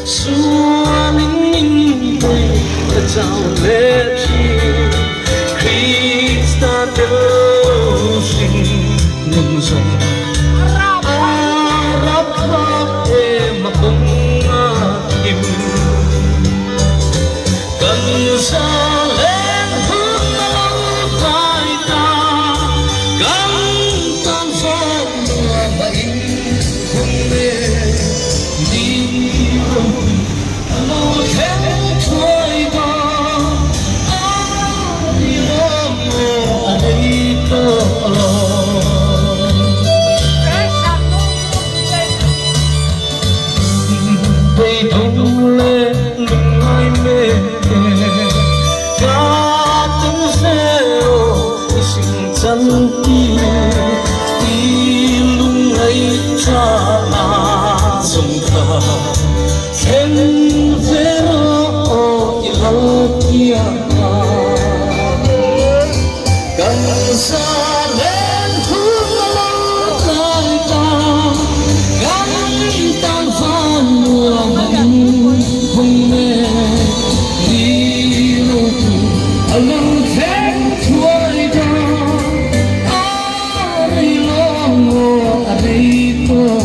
xua linh tôi ta chào lễ chi Christa đâu sinh nâng dòng Arab khắp em mà bông im cần xa lên hướng lâu tay ta căng tan gió mùa bảy hùng mê đi lâu khéo thôi đó ai lo mùa ở đây có đây đông lên đừng ai mê cả tiếng reo sinh chân đi lung ấy cha dòng thờ khen về nó yêu kia cần xa lên thương lâu tay ta gắn tan phan mùa mạnh hùng mê đi lâu ở lòng khen chuối đó ai lo ngô ở đây có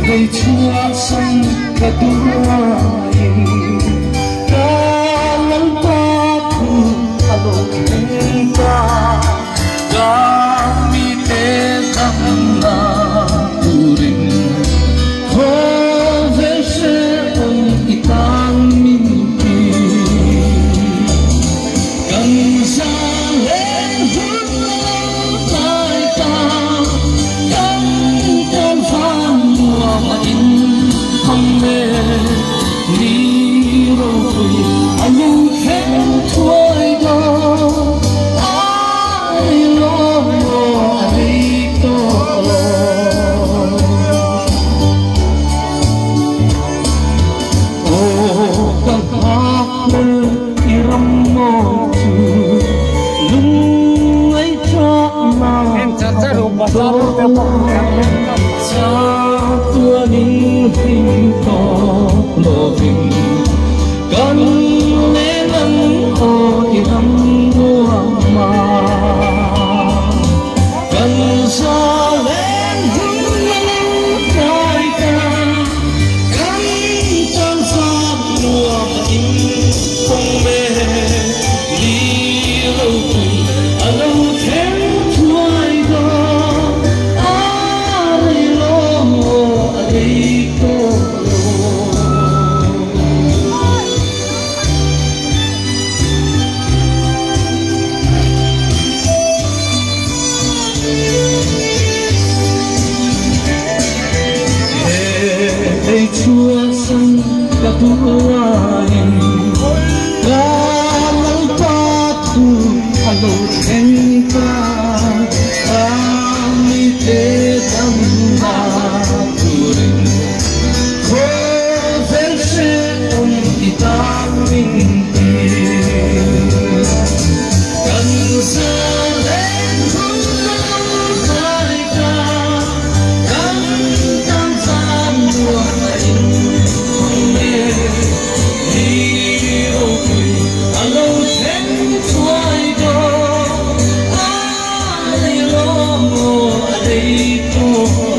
đây chúa sanh cả tuổi ta lắng ta thu alo khen ta kami te tâm na turin ho ve se on itang minti cần xa lên hướng tay ta căng tan phan mùa mạnh hồng mê đi đâu tuổi anh khen thôi đó ai lo ở đây có ô các bác iram mô chu lung ấy cho mà em chặt ra đồ bát cha tua ninh hình có lộ hình con lẽ lăng ôi lắm mùa mà cần xa lên hướng lâu tay ta cắn chân xa mùa mạnh không mê đi lâu tuổi ở lâu kém chuối đó ai lo mùa ở đây có đây chúa sanh cả tuổi ta lắng ta thu alo khen ta kami te tâm na turin khô ven se on itang minti cần xa lên hướng lâu tay ta căng tan phan mùa mạnh hồng mê đi đâu tuổi ở lâu khen chuối đó ai lo ở đây có